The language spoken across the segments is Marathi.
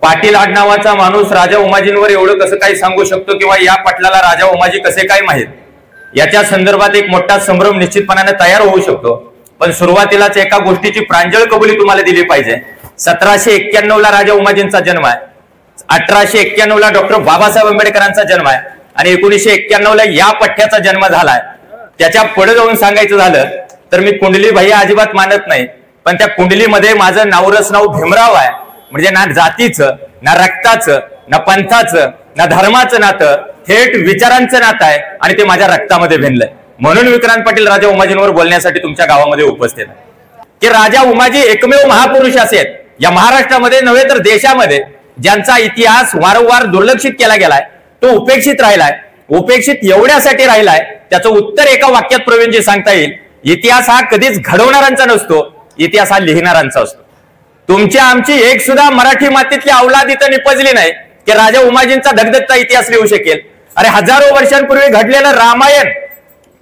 पाटील आडनावाचा माणूस राजा उमाजींवर एवढं कसं काही सांगू शकतो किंवा या पाटलाला राजा उमाजी कसे काय माहीत, याच्या संदर्भात एक मोठा संभ्रम निश्चितपणाने तयार होऊ शकतो। पण सुरुवातीलाच एका गोष्टीची प्रांजळ कबुली तुम्हाला दिली पाहिजे। 1791 ला राजा उमाजींचा जन्म आहे, 1891 ला डॉक्टर बाबासाहेब आंबेडकरांचा जन्म आहे आणि 1991 ला या पठ्ठ्याचा जन्म झालाय। त्याच्या पुढे जाऊन सांगायचं झालं तर मी कुंडली भैया अजिबात मानत नाही, पण त्या कुंडलीमध्ये माझं नावरस नाव भीमराव आहे। म्हणजे ना जातीचं, ना रक्ताचं, ना पंथाचं, ना धर्माचं नातं, थेट विचारांचं नातं आहे आणि ते माझ्या रक्तामध्ये भिनलंय। म्हणून विक्रांत पाटील राजा उमाजींवर बोलण्यासाठी तुमच्या गावामध्ये उपस्थित आहे की राजा उमाजी एकमेव महापुरुष असे या महाराष्ट्रामध्ये नव्हे तर देशामध्ये ज्यांचा इतिहास वारंवार दुर्लक्षित केला गेलाय, तो उपेक्षित राहिलाय। उपेक्षित एवढ्यासाठी राहिलाय त्याचं उत्तर एका वाक्यात प्रवीणजी सांगता येईल, इतिहास हा कधीच घडवणाऱ्यांचा नसतो, इतिहास हा लिहिणाऱ्यांचा असतो। तुमच्या आमची एक सुद्धा मराठी मातीतली औलाद इथं निपजली नाही की राजा उमाजींचा धगधगता इतिहास लिहू शकेल। अरे हजारो वर्षांपूर्वी घडलेलं रामायण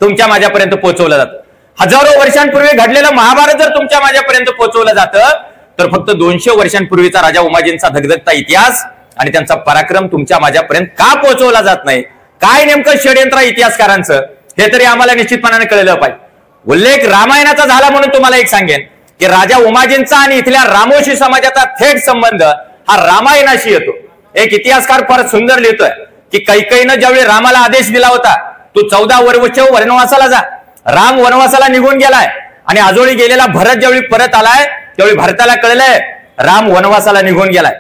तुमच्या माझ्यापर्यंत पोहोचवलं जातं, हजारो वर्षांपूर्वी घडलेलं महाभारत जर तुमच्या माझ्यापर्यंत पोहोचवलं जातं तर फक्त 200 वर्षांपूर्वीचा राजा उमाजींचा धगधगता इतिहास आणि त्यांचा पराक्रम तुमच्या माझ्यापर्यंत का पोहोचवला जात नाही? काय नेमकं षडयंत्र इतिहासकारांचं हे तरी आम्हाला निश्चितपणाने कळलं पाहिजे। उल्लेख रामायणाचा झाला म्हणून तुम्हाला एक सांगेन की राजा उमाजींचा आणि इथल्या रामोशी समाजाचा थेट संबंध हा रामायणाशी येतो। एक इतिहासकार फार सुंदर लिहितोय की कैकेयीनं ज्यावेळी रामाला आदेश दिला होता तू 14 वर्ष वनवासाला जा, राम वनवासाला निघून गेलाय आणि आजोळी गेलेला भरत ज्यावेळी परत आलाय त्यावेळी भरताला कळलंय राम वनवासाला निघून गेलाय।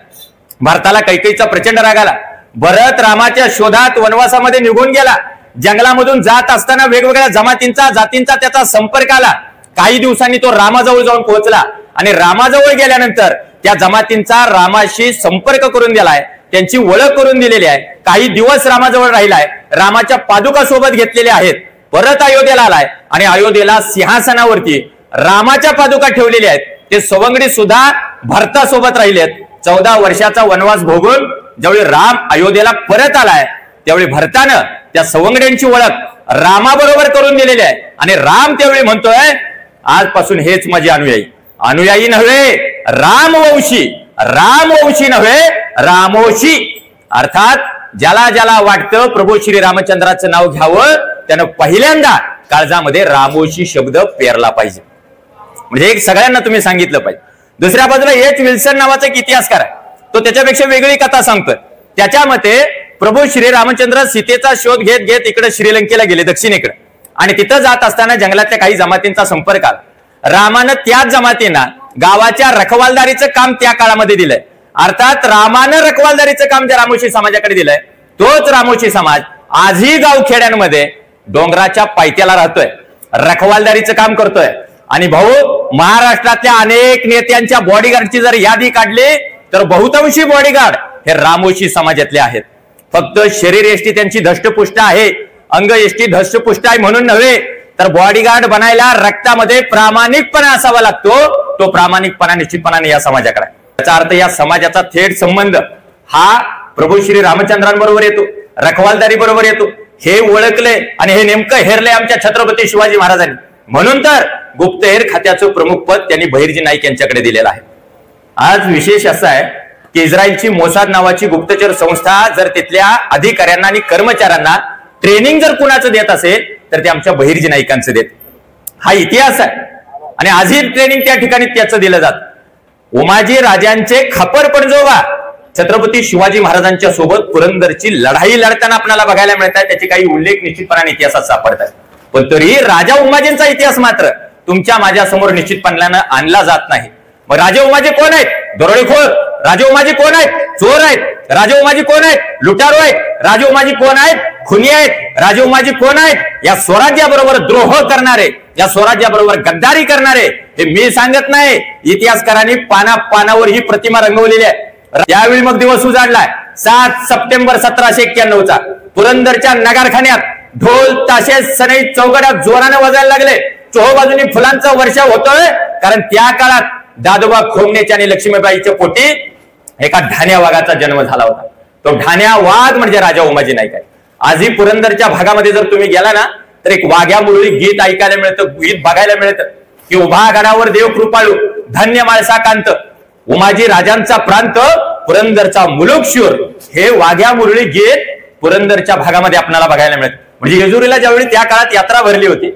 भरताला कैकेयीचा प्रचंड राग आला। भरत रामाच्या शोधात वनवासामध्ये निघून गेला। जंगलामधून जात असताना वेगवेगळ्या जमातींचा जातींचा त्याचा संपर्क आला। काही दिवसांनी तो रामाजवळ जाऊन पोहोचला आणि रामाजवळ गेल्यानंतर त्या जमातींचा रामाशी संपर्क करून दिलाय, त्यांची ओळख करून दिलेली आहे। काही दिवस रामाजवळ राहिलाय, रामाच्या पादुका सोबत घेतलेल्या आहेत। परत अयोध्येला आलाय आणि अयोध्येला सिंहासनावरती रामाच्या पादुका ठेवलेल्या आहेत। ते सवंगडी सुद्धा भरतासोबत राहिलेत। 14 वर्षाचा वनवास भोगून ज्यावेळी राम अयोध्येला परत आलाय त्यावेळी भरतानं त्या सवंगड्यांची ओळख रामाबरोबर करून दिलेली आहे आणि राम त्यावेळी म्हणतोय आजपासून हेच माझे अनुयायी, अनुयायी नव्हे रामवंशी, रामवंशी नव्हे रामोशी। अर्थात ज्याला ज्याला वाटतं प्रभू श्री रामचंद्राचं नाव घ्यावं त्यानं पहिल्यांदा काळजामध्ये रामोशी शब्द पेरला पाहिजे। म्हणजे एक सगळ्यांना तुम्ही सांगितलं पाहिजे। दुसऱ्या बाजूला एच विल्सन नावाचा एक इतिहासकार आहे, तो त्याच्यापेक्षा वेगळी कथा सांगतोय। त्याच्या मते प्रभू श्री रामचंद्र सीतेचा शोध घेत घेत इकडे श्रीलंकेला गेले, दक्षिणेकडे, आणि तिथं जात असताना जंगलातल्या काही जमातींचा संपर्क आला। रामानं त्याच जमातींना गावाच्या रखवालदारीचं काम त्या काळामध्ये दिलंय। अर्थात रामानं रखवालदारीचं काम ज्या रामोशी समाजाकडे दिलंय तोच रामोशी समाज आजही गावखेड्यांमध्ये डोंगराच्या पायथ्याला राहतोय, रखवालदारीचं काम करतोय। आणि भाऊ, महाराष्ट्रातल्या अनेक नेत्यांच्या बॉडीगार्डची जर यादी काढली तर बहुतांशी बॉडीगार्ड हे रामोशी समाजातले आहेत। फक्त शरीर यष्टी त्यांची धष्टपुष्ट आहे, अंग यष्टी धष्टपुष्ट आहे म्हणून नव्हे तर बॉडीगार्ड बनायला रक्तामध्ये प्रामाणिकपणा असावा लागतो। तो प्रामाणिकपणा निश्चितपणाने या समाजाकडे आहे। याचा अर्थ या समाजाचा थेट संबंध हा प्रभू श्री रामचंद्रांबरोबर येतो, रखवालदारी बरोबर येतो। हे ओळखले आणि हे नेमकं हेरले आमच्या छत्रपती शिवाजी महाराजांनी। म्हणून तर गुप्तहेर खात्याचं प्रमुख पद त्यांनी बहिर्जी नाईक यांच्याकडे दिलेलं आहे। आज विशेष असं आहे की इस्रायलची मोसाद नावाची गुप्तचर संस्था जर तिथल्या अधिकाऱ्यांना आणि कर्मचाऱ्यांना ट्रेनिंग जर कुणाचं देत असेल तर ते आमच्या बहिर्जी नाईकांचं देत। हा इतिहास आहे आणि आजही ट्रेनिंग त्या ठिकाणी त्याचं दिलं जात। उमाजी राजांचे खापर पणजोबा छत्रपती शिवाजी महाराजांच्या सोबत पुरंदरची लढाई लढताना आपल्याला बघायला मिळतात, त्याचे काही उल्लेख निश्चितपणाने इतिहासात सापडतात। पण तरीही राजा उमाजींचा इतिहास मात्र तुमच्या माझ्या समोर निश्चितपणाने आणला जात नाही। मग राजे उमाजी कोण आहेत? दरोडेखोर। राजे उमाजी कोण आहेत? चोर आहेत। राजे उमाजी कोण आहेत? लुटारू आहेत। राजे उमाजी कोण आहेत? खुनी आहेत। राजे उमाजी कोण आहेत? या स्वराज्याबरोबर द्रोह करणारे, या स्वराज्याबरोबर गद्दारी करणारे। हे मी सांगत नाही, इतिहासकारांनी पानावर ही प्रतिमा रंगवलेली आहे। त्यावेळी मग दिवस उजाडलाय 7 सप्टेंबर 1791चा। पुरंदरच्या नगारखान्यात ढोल ताशे सनई चौघड्यात जोराने वाजायला लागले। चोहोबाजूनी फुलांचा वर्षाव होतोय, कारण त्या काळात दादोबा खोमनेच्या आणि लक्ष्मीबाईच्या पोटी एका ढाण्या वाघाचा जन्म झाला होता। तो ढाण्या वाघ म्हणजे राजा उमाजी नाईक आहे। आजही पुरंदरच्या भागामध्ये जर तुम्ही गेला ना तर एक वाघ्या मुरळी गीत ऐकायला मिळतं, गीत बघायला मिळतं की उभा गडावर देव कृपाळू, धन्य माळसा कांत। उमाजी राजांचा प्रांत पुरंदरचा मुलुकशूर हे वाघ्या मुरळी गीत पुरंदरच्या भागामध्ये आपल्याला बघायला मिळत. म्हणजे जेजुरीला ज्यावेळी त्या काळात यात्रा भरली होती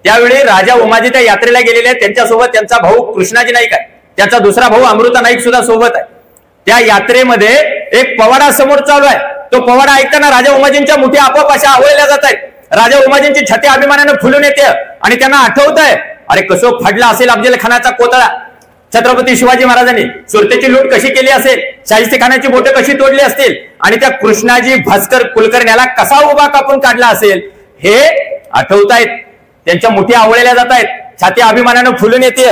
त्यावेळी राजा उमाजी त्या यात्रेला गेलेले आहेत. त्यांच्यासोबत त्यांचा भाऊ कृष्णाजी नाईक आहे, त्यांचा दुसरा भाऊ अमृता नाईक सुद्धा सोबत आहे. त्या यात्रेमध्ये एक पवाडा समोर चालू आहे. तो पवाडा ऐकताना राजा उमाजींच्या मुठी आपोआप अशा आवळल्या जात आहेत. राजा उमाजींची छाती अभिमानाने फुलून येते आणि त्यांना आठवत आहे, अरे कसं फाडला असेल अफजल खानाचा कोतळा, छत्रपती शिवाजी महाराजांनी सुरतेची लूट कशी केली असेल, शाहिस्ते खानाची बोटं कशी तोडली असतील आणि त्या कृष्णाजी भास्कर कुलकर्ण्याला कसा उभा कापून काढला असेल हे आठवतायत. त्यांच्या मुठी आवळल्या जात आहेत, छाती अभिमानानं फुलून येते.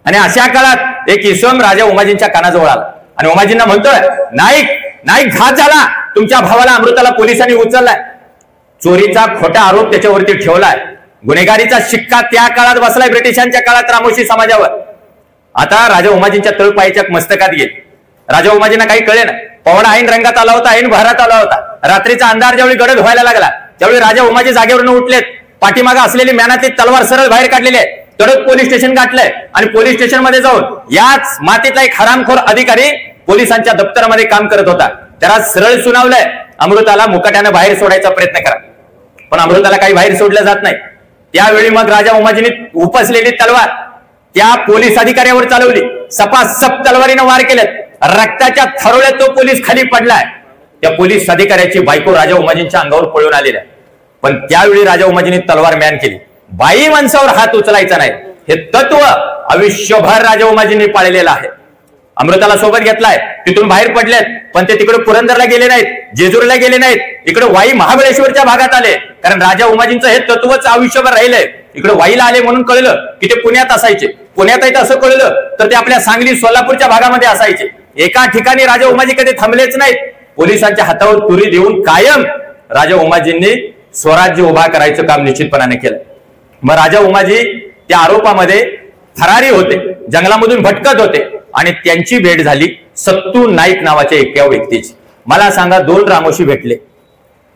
आणि अशा काळात एक इसम राजा उमाजींच्या कानाजवळ आला आणि उमाजींना म्हणतोय, नाईक नाईक घात झाला, तुमच्या भावाला अमृताला पोलिसांनी उचललाय, चोरीचा खोटा आरोप त्याच्यावरती ठेवलाय, गुन्हेगारीचा शिक्का त्या काळात बसलाय ब्रिटिशांच्या काळात रामोशी समाजावर. आता राजा उमाजींच्या तळपायाच्या मस्तकात गेले. राजा उमाजींना काही कळे ना, पवडा ऐन रंगात आला होता, ऐन बहरात आला होता. रात्रीचा अंधार ज्यावेळी गडद व्हायला लागला त्यावेळी राजा उमाजी जागेवरून उठलेत. पाठीमागे असलेली म्यानातली तलवार सरळ बाहेर काढलेली आहे. तडक पोलीस स्टेशन गाठलंय आणि पोलीस स्टेशन मध्ये जाऊन याच मातीतला एक हरामखोर अधिकारी पोलिसांच्या दप्तरामध्ये काम करत होता. त्याला सरळ सुनावलंय, अमृताला मुकाट्यानं बाहेर सोडायचा प्रयत्न करा. पण अमृताला काही बाहेर सोडलं जात नाही. त्यावेळी मग राजा उमाजींनी उपसलेली तलवार त्या पोलीस अधिकाऱ्यावर चालवली. सपासप तलवारीनं वार केलेत. रक्ताच्या थरोळ्यात तो पोलीस खाली पडलाय. त्या पोलीस अधिकाऱ्याची बायको राजा उमाजींच्या अंगावर पळून आलेली आहे. पण त्यावेळी राजा उमाजींनी तलवार म्यान केली. बाई माणसावर हात उचलायचा नाही हे तत्व आयुष्यभर राजा उमाजींनी पाळलेलं आहे. अमृताला सोबत घेतलाय, तिथून बाहेर पडलेत, पण ते तिकडे पुरंदरला गेले नाहीत, जेजुरीला गेले नाहीत, इकडे वाई महाबळेश्वरच्या भागात आले. कारण राजा उमाजींचं हे तत्वच आयुष्यभर राहिलंय. इकडे वाईला आले म्हणून कळलं की ते पुण्यात असायचे, पुण्यात आहे असं कळलं तर ते आपल्या सांगली सोलापूरच्या भागामध्ये असायचे. एका ठिकाणी राजा उमाजी कधी थांबलेच नाहीत. पोलिसांच्या हातावर तुरी देऊन कायम राजा उमाजींनी स्वराज्य उभा करायचं काम निश्चितपणाने केलं. मग राजा उमाजी त्या आरोपामध्ये फरारी होते, जंगलामधून भटकत होते आणि त्यांची भेट झाली सत्तू नाईक नावाच्या एका व्यक्तीची. मला सांगा, दोन रामोशी भेटले,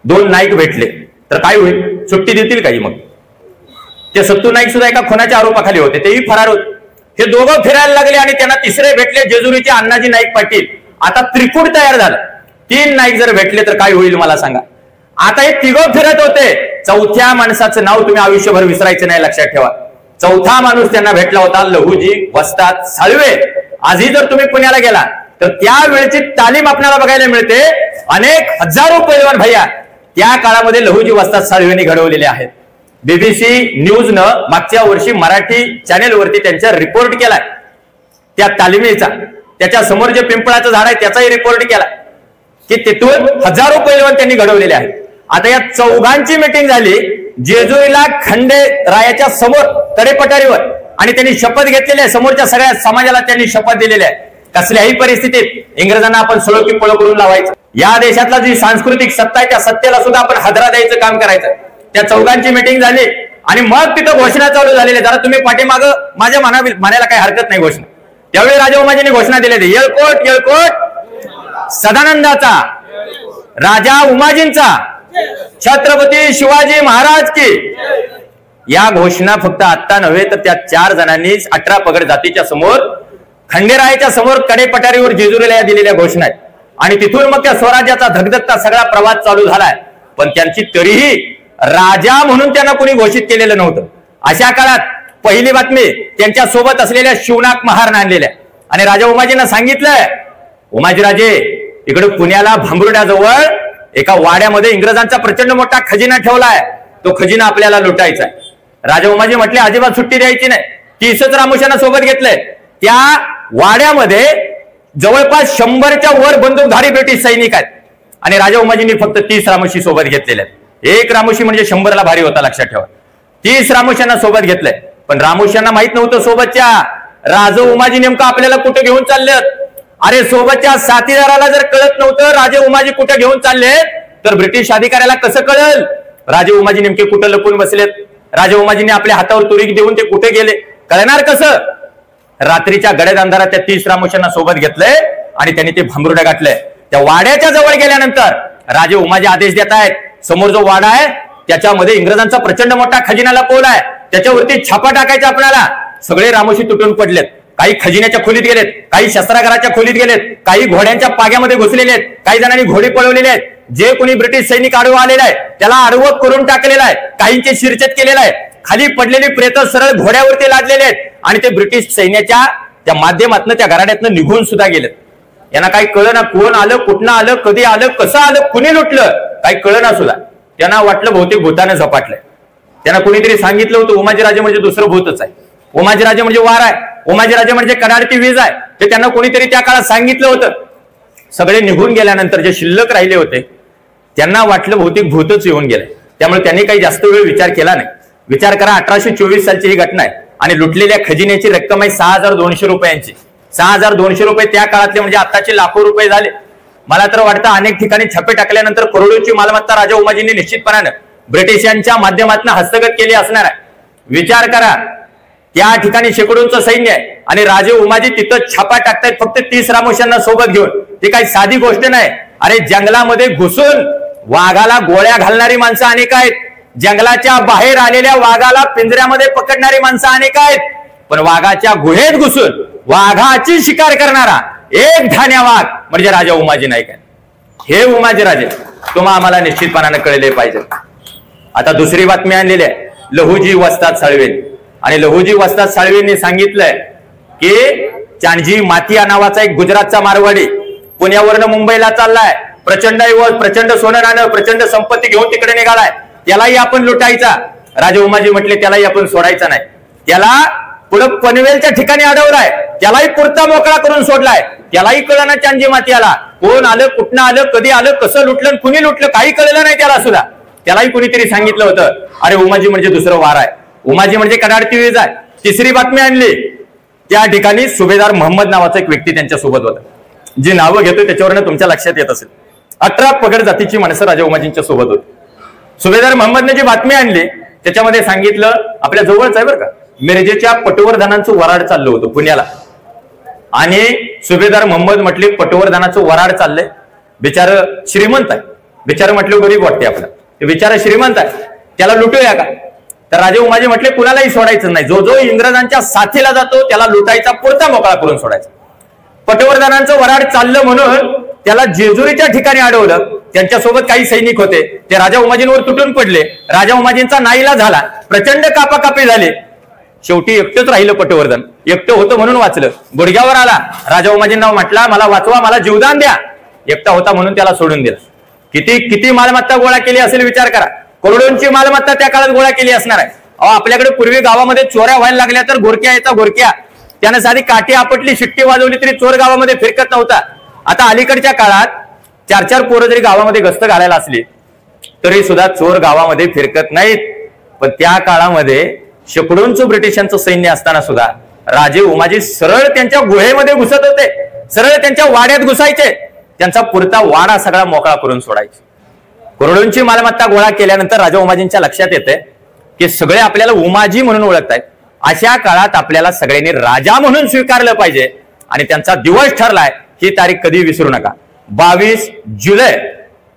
दोन नाईक भेटले तर काय होईल? सुट्टी देतील काही? मग ते सत्तू नाईक सुद्धा एका खुनाच्या आरोपाखाली होते, तेही फरार होते. हे दोघं फिरायला लागले आणि त्यांना तिसरे भेटले जेजुरीचे अण्णाजी नाईक पाटील. आता त्रिकूट तयार झालं. तीन नाईक जर भेटले तर काय होईल मला सांगा? आता हे तिघं फिरत होते. चौथ्या माणसाचं नाव तुम्ही आयुष्यभर विसरायचं नाही, लक्षात ठेवा. चौथा माणूस त्यांना भेटला होता लहुजी वस्ताद साळवे. आजही जर तुम्ही पुण्याला गेला तर त्यावेळेची तालीम आपल्याला बघायला मिळते. अनेक हजारो पैलवान भैया त्या काळामध्ये लहुजी वस्ताद साळवेंनी घडवलेले आहेत. बीबीसी न्यूजनं मागच्या वर्षी मराठी चॅनेलवरती त्यांचा रिपोर्ट केलाय त्या तालिमीचा. त्याच्या समोर जे पिंपळाचं झाड आहे त्याचाही रिपोर्ट केला की तिथून हजारो पैलवान त्यांनी घडवलेले आहेत. आता या चौघांची मीटिंग झाली जेजुरीला खंडेरायाच्या समोर तडेपटारीवर आणि त्यांनी शपथ घेतलेली आहे. समोरच्या सगळ्या समाजाला त्यांनी शपथ दिलेली आहे, कसल्याही परिस्थितीत इंग्रजांना आपण सळो की पळो करून लावायचं. या देशातला जी सांस्कृतिक सत्ता आहे त्या सत्तेला सुद्धा आपण हादरा द्यायचं काम करायचं. त्या चौघांची मीटिंग झाली आणि मग तिथं घोषणा चालू झालेली. जरा तुम्ही पाठीमाग माझ्या म्हणायला काही हरकत नाही घोषणा. त्यावेळी राजा उमाजींनी घोषणा दिली, येळकोट येळकोट सदानंदाचा, राजा उमाजींचा, छत्रपती शिवाजी महाराज की. या घोषणा फक्त आता नव्हे तर त्या 4 जणांनी 18 पगड जातीच्या समोर खंडेरायाच्या समोर कडेपटारीवर जेजुरीला दिलेल्या घोषणा आहेत. आणि तिथून मग त्या स्वराज्याचा धगधगता सगळा प्रवास चालू झालाय. पण त्यांची तरीही राजा म्हणून त्यांना कोणी घोषित केलेलं नव्हतं. अशा काळात पहिली बातमी त्यांच्या सोबत असलेल्या शिवनाग महारने आणलेल्या आणि राजा उमाजींना सांगितलंय, उमाजीराजे इकडे पुण्याला भांबुर्ड्याजवळ एका वाड्यामध्ये इंग्रजांचा प्रचंड मोठा खजिना ठेवलाय, तो खजिना आपल्याला लुटायचा आहे. राजा उमाजी म्हटले अजिबात सुट्टी द्यायची नाही. 30च रामोशांना सोबत घेतलंय. त्या वाड्यामध्ये जवळपास 100च्या वर बंदूकधारी ब्रिटिश सैनिक आहेत आणि राजा उमाजींनी फक्त 30 रामोशी सोबत घेतलेले आहेत. एक रामोशी म्हणजे 100ला भारी होता, लक्षात ठेवा. 30 रामोशांना सोबत घेतलंय. पण रामोशांना माहित नव्हतं सोबतच्या राजा उमाजी नेमकं आपल्याला कुठे घेऊन चाललेत. अरे सोबतच्या साथीदाराला जर कळत नव्हतं राजे उमाजी कुठे घेऊन चालले तर ब्रिटिश अधिकाऱ्याला कसं कळेल राजे उमाजी नेमके कुठं लपून बसलेत? राजे उमाजींनी आपल्या हातावर तुरी देऊन ते कुठे गेले कळणार कसं? रात्रीच्या गडद अंधारात त्या 30 रामोशांना सोबत घेतलंय आणि त्यांनी ते भांबुर्ड्या गाठलंय. त्या वाड्याच्या जवळ गेल्यानंतर राजे उमाजी आदेश देत आहेत, समोर जो वाडा आहे त्याच्यामध्ये इंग्रजांचा प्रचंड मोठा खजिना लपवलाय, त्याच्यावरती छापा टाकायचा आपल्याला. सगळे रामोशी तुटून पडलेत. काही खजिन्याच्या खोलीत गेलेत, काही शस्त्रागाराच्या खोलीत गेलेत, काही घोड्यांच्या पाग्यामध्ये घुसलेले आहेत, काही जणांनी घोडे पळवलेले आहेत. जे कोणी ब्रिटिश सैनिक आडवा आलेला आहे त्याला आडवं करून टाकलेला आहे, काहींचे शिरछेद केलेला आहे. खाली पडलेली प्रेत सरळ घोड्यावरती लादलेले आहेत आणि ते ब्रिटिश सैन्याच्या त्या माध्यमातून त्या घराड्यातनं निघून सुद्धा गेलेत. यांना काही कळना कोण आलं, कुठनं आलं, कधी आलं, कसं आलं, कुणी लुटलं, काही कळना सुद्धा. त्यांना वाटलं बहुतेक भूतानं झपाटलंय. त्यांना कुणीतरी सांगितलं होतं उमाजीराजे म्हणजे दुसरं भूतच आहे, उमाजीराजे म्हणजे वार आहे, उमाजीराजे म्हणजे कडाडती वीज आहे. ते त्यांना कोणीतरी त्या काळात सांगितलं होतं. सगळे निघून गेल्यानंतर जे शिल्लक राहिले होते त्यांना वाटलं बहुतेक भूतच येऊन गेलंय. त्यामुळे त्यांनी काही जास्त वेळ विचार केला नाही. विचार करा, 1824 सालची ही घटना आहे आणि लुटलेल्या खजिन्याची रक्कम आहे 6200 रुपयांची. 6200 रुपये त्या काळातले म्हणजे आताचे लाखो रुपये झाले. मला तर वाटतं अनेक ठिकाणी छापे टाकल्यानंतर करोडोची मालमत्ता राजा उमाजींनी निश्चितपणानं ब्रिटिशांच्या माध्यमातून हस्तगत केली असणार आहे. विचार करा, त्या ठिकाणी शेकडोंचं सैन्य आहे आणि राजे उमाजी तिथं छापा टाकतायत फक्त 30 रामोशांना सोबत घेऊन. ते काही साधी गोष्ट नाही. अरे जंगलामध्ये घुसून वाघाला गोळ्या घालणारी माणसं अनेक आहेत, जंगलाच्या बाहेर आलेल्या वाघाला पिंजऱ्यामध्ये पकडणारी माणसं अनेक आहेत, पण वाघाच्या गुहेत घुसून वाघाची शिकार करणारा एक धान्या वाघ म्हणजे राजा उमाजी नाईक आहे. हे उमाजी राजे तुम्हा आम्हाला निश्चितपणानं कळले पाहिजे. आता दुसरी बातमी आणलेली आहे लहुजी वस्ताद साळवे. आणि लहुजी वस्ताद साळवेंनी सांगितलंय की चांजी मातिया नावाचा एक गुजरातचा मारवाडी पुण्यावरनं मुंबईला चाललाय. प्रचंड ऐवज, प्रचंड सोनं नाणं, प्रचंड संपत्ती घेऊन तिकडे निघालाय. त्यालाही आपण लुटायचा. राजे उमाजी म्हटले त्यालाही आपण सोडायचा नाही. त्याला पुढं पनवेलच्या ठिकाणी अडवलाय, त्यालाही पुरता मोकळा करून सोडलाय. त्यालाही कळलं चांजी मातियाला कोण आलं, कुठनं आलं, कधी आलं, कसं लुटलं, कुणी लुटलं काही कळलं नाही त्याला सुद्धा. त्यालाही कुणीतरी सांगितलं होतं अरे उमाजी म्हणजे दुसरं वार आहे, उमाजी म्हणजे कडाडती वीज आहे. तिसरी बातमी आणली, त्या ठिकाणी सुभेदार मोहम्मद नावाचा एक व्यक्ती त्यांच्या सोबत होता. जी नावं घेतोय त्याच्यावरनं तुमच्या लक्षात येत असेल 18 पगड जातीची माणसं राजा उमाजींच्या सोबत होती. सुभेदार मोहम्मदने जी बातमी आणली त्याच्यामध्ये सांगितलं आपल्या जवळच आहे बरं का, मिरजेच्या पटवर्धनांचं वराड चाललं होतं पुण्याला. आणि सुभेदार मोहम्मद म्हटले पटवर्धनाचं वराड चाललंय, बिचार श्रीमंत आहे. बिचार म्हटलं गरीब वाटते आपला, बिचारा श्रीमंत आहे, त्याला लुटूया का. तर राजे उमाजी म्हटले कुणालाही सोडायचं नाही, जो जो इंग्रजांच्या साथीला जातो त्याला लुटायचा, पुरता मोकळा करून सोडायचा. पटवर्धनांचं वराड चाललं म्हणून त्याला जेजुरीच्या ठिकाणी अडवलं. त्यांच्यासोबत काही सैनिक होते, ते राजा उमाजींवर तुटून पडले. राजा उमाजींचा नाईला झाला, प्रचंड कापाकापी झाले. शेवटी एकटंच राहिलं पटवर्धन. एकटं होतं म्हणून वाचलं. गुडघ्यावर आला, राजा उमाजींना म्हटला मला वाचवा, मला जीवदान द्या. एकटा होता म्हणून त्याला सोडून दिला. किती किती मालमत्ता गोळा केली असेल विचार करा. करोडोंची मालमत्ता त्या काळात गोळा केली असणार आहे. आपल्याकडे पूर्वी गावामध्ये चोऱ्या व्हायला लागल्या तर घोरक्या यायचा घोरक्या, त्यानं साधी काठी आपटली, शिट्टी वाजवली तरी चोर गावामध्ये फिरकत नव्हता. आता अलीकडच्या काळात 4-4 पोरं जरी गावामध्ये गस्त घालायला असली तरी सुद्धा चोर गावामध्ये फिरकत नाहीत. पण त्या काळामध्ये शेकडोंचं ब्रिटिशांचं सैन्य असताना सुद्धा राजे उमाजी सरळ त्यांच्या गुहेमध्ये घुसत होते, सरळ त्यांच्या वाड्यात घुसायचे, त्यांचा पुरता वाडा सगळा मोकळा करून सोडायचे. करोडोंची मालमत्ता गोळा केल्यानंतर राजा उमाजींच्या लक्षात येते की सगळे आपल्याला उमाजी म्हणून ओळखतायत. अशा काळात आपल्याला सगळ्यांनी राजा म्हणून स्वीकारलं पाहिजे. आणि त्यांचा दिवस ठरलाय, ही तारीख कधी विसरू नका, 22 जुलै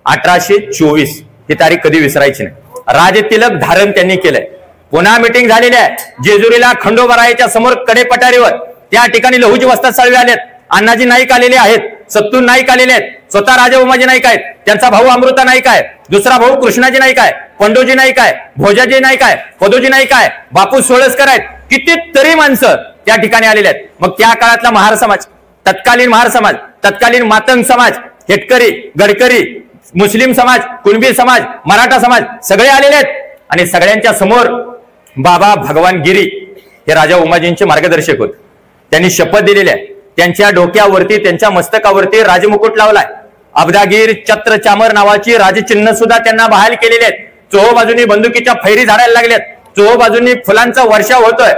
1824 ही तारीख कधी विसरायची नाही. राजतिलक धारण त्यांनी केलंय. पुन्हा मिटिंग झालेली आहे जेजुरीला खंडोबारायाच्या समोर कडेपटारीवर. त्या ठिकाणी लहुजी वस्ताद साळवे आलेत, अण्णाजी नाईक आलेले आहेत, सत्तू नाईक आलेले आहेत, स्वतः राजा उमाजी नाईक आहेत, त्यांचा भाऊ अमृता नाईक आहे, दुसरा भाऊ कृष्णाजी नाईक आहे, पंडोजी नाईक आहे, भोजाजी नाईक आहे, पदोजी नाईक आहे, बापू सोळसकर आहेत. कितीतरी माणसं त्या ठिकाणी आलेले आहेत. मग त्या काळातला महार समाज, तत्कालीन महार समाज, तत्कालीन मातंग समाज, हेटकरी, गडकरी, मुस्लिम समाज, कुणबी समाज, मराठा समाज सगळे आलेले आहेत. आणि सगळ्यांच्या समोर बाबा भगवान गिरी हे राजा उमाजींचे मार्गदर्शक होते. त्यांनी शपथ दिलेली आहे. त्यांच्या डोक्यावरती, त्यांच्या मस्तकावरती राजमुकुट लावलाय. अब्दागीर छत्र चामर नावाची राजचिन्ह सुद्धा त्यांना बहाल केलेले आहेत. चोहो बाजूनी बंदुकीच्या फैरी झाडायला लागल्यात, चोहो बाजूनी फुलांचा वर्षाव होतोय,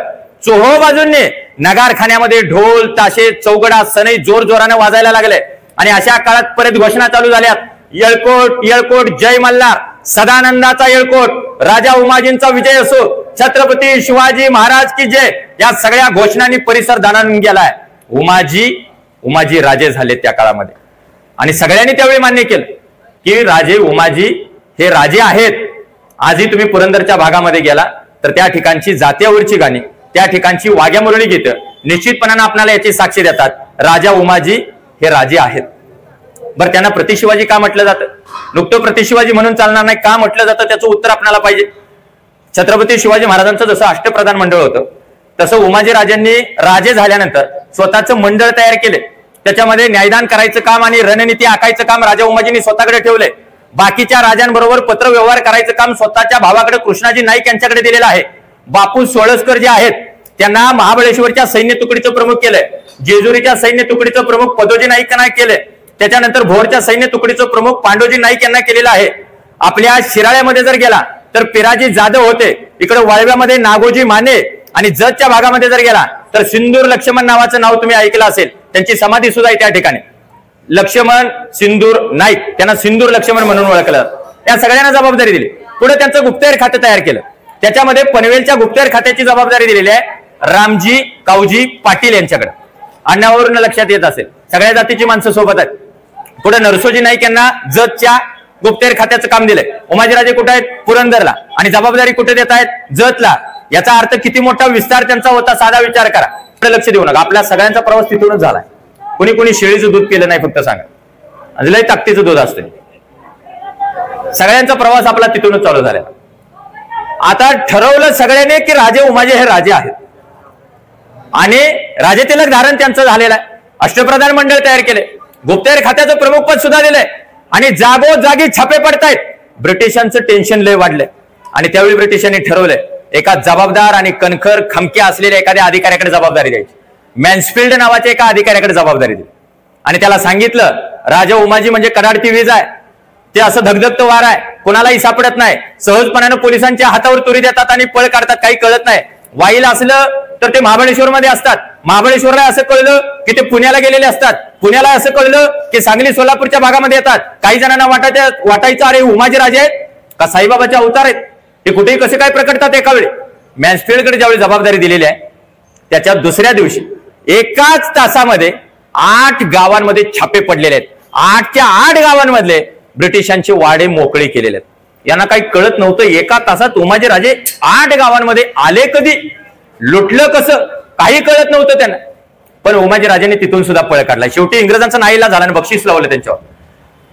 चोहो बाजूंनी नगारखान्यामध्ये ढोल ताशे चौगडा सनई जोर जोराने वाजायला लागले. आणि अशा काळात परत घोषणा चालू झाल्यात, येळकोट येळकोट जय मल्हार, सदानंदाचा येळकोट, राजा उमाजींचा विजय असो, छत्रपती शिवाजी महाराज की जय, या सगळ्या घोषणांनी परिसर दाणावून गेलाय. उमाजी राजे झाले त्या काळामध्ये. आणि सगळ्यांनी त्यावेळी मान्य केलं की राजे उमाजी हे राजे आहेत. आजही तुम्ही पुरंदरच्या भागामध्ये गेला तर त्या ठिकाणची जात्यावरची गाणी, त्या ठिकाणची वाघ्या मुरळी गीतं निश्चितपणाने आपल्याला याची साक्ष देतात, राजा उमाजी हे राजे आहेत. बरं, त्यांना प्रतिशिवाजी का म्हटलं जातं? नुकतं प्रतिशिवाजी म्हणून चालणार नाही, का म्हटलं जातं त्याचं उत्तर आपल्याला पाहिजे. छत्रपती शिवाजी महाराजांचं जसं अष्टप्रधान मंडळ होतं तसं उमाजी राजांनी राजे झाल्यानंतर स्वतःचं मंडळ तयार केले. त्याच्यामध्ये न्यायदान करायचं काम आणि रणनीती आखायचं काम राजा उमाजींनी स्वतःकडे ठेवले. बाकीच्या राजांबरोबर पत्र व्यवहार करायचं काम स्वतःच्या भावाकडे कृष्णाजी नाईक यांच्याकडे दिलेलं आहे. बापू सोळसकर जे आहेत त्यांना महाबळेश्वरच्या सैन्य तुकडीचं प्रमुख केलंय, जेजुरीच्या सैन्य तुकडीचं प्रमुख पदोजी नाईक यांना केले, त्याच्यानंतर भोरच्या सैन्य तुकडीचं प्रमुख पांडोजी नाईक यांना केलेलं आहे. आपल्या शिराळ्यामध्ये जर गेला तर पिराजी जाधव होते, इकडे वाळव्यामध्ये नागोजी माने, आणि जतच्या भागामध्ये जर गेला तर सिंदूर लक्ष्मण नावाचं नाव तुम्ही ऐकलं असेल, त्यांची समाधी सुद्धा आहे त्या ठिकाणी. लक्ष्मण सिंदूर नाईक, त्यांना सिंदूर लक्ष्मण म्हणून ओळखलं. या सगळ्यांना जबाबदारी दिली. पुढे त्यांचं गुप्तहेर खातं तयार केलं. त्याच्यामध्ये पनवेलच्या गुप्तहेर खात्याची जबाबदारी दिलेली आहे रामजी कावजी पाटील यांच्याकडे. आडनावावरून लक्षात येत असेल, सगळ्या जातीची माणसं सोबत आहेत. पुढे नरसोजी नाईक यांना जतच्या गुप्तहेर खात्याचं काम दिलंय. उमाजीराजे कुठे आहेत? पुरंदरला, आणि जबाबदारी कुठे देत आहेत? जतला. याचा अर्थ किती मोठा विस्तार त्यांचा होता, साधा विचार करा. लक्ष देऊ नका, आपल्या सगळ्यांचा प्रवास तिथूनच झालाय. कोणी कोणी शेळीचं दूध पिलं नाही फक्त सांगा, लय ताकदीचं दूध असते. सगळ्यांचा प्रवास आपला तिथूनच चालू झाला. आता ठरवलं सगळ्यांनी की राजे उमाजी हे राजे आहेत, आणि राजे तिलक धारण त्यांचं झालेलं आहे. अष्टप्रधान मंडळ तयार केले, गुप्तहेर खात्याचं प्रमुख पद सुद्धा दिलंय, आणि जागोजागी छापे पडतायत. ब्रिटिशांचं टेन्शन लय वाढलंय, आणि त्यावेळी ब्रिटिशांनी ठरवलंय एका जबाबदार आणि कणखर खमक्या असलेल्या एखाद्या अधिकाऱ्याकडे जबाबदारी द्यायची. मॅन्सफिल्ड नावाच्या एका अधिकाऱ्याकडे जबाबदारी दिली, आणि त्याला सांगितलं राजा उमाजी म्हणजे कडाडती वीज आहे, ते असं धगधगतं वार आहे, कोणालाही सापडत नाही, सहजपणानं पोलिसांच्या हातावर तुरी देतात आणि पळ काढतात, काही कळत नाही. वाईल असलं तर ते महाबळेश्वरमध्ये असतात, महाबळेश्वरला असं कळलं की ते पुण्याला गेलेले असतात, पुण्याला असं कळलं की सांगली सोलापूरच्या भागामध्ये येतात. काही जणांना वाटायचं अरे उमाजी राजे आहेत का साईबाबाचे अवतार आहेत, ते कुठेही कसे काय प्रकटतात. एका वेळी मॅन्सफिल्डकडे ज्यावेळी जबाबदारी दिलेली आहे त्याच्या दुसऱ्या दिवशी एकाच तासामध्ये 8 गावांमध्ये छापे पडलेले आहेत. 8च्या 8 गावांमधले ब्रिटिशांचे वाडे मोकळे केलेले आहेत. यांना काही कळत नव्हतं एका तासात उमाजी राजे 8 गावांमध्ये आले कधी, लुटलं कसं, काही कळत नव्हतं त्यांना. पण उमाजी राजांनी तिथून सुद्धा पळ काढला. शेवटी इंग्रजांचा नाईलाज झाला आणि बक्षीस लावलं त्यांच्यावर.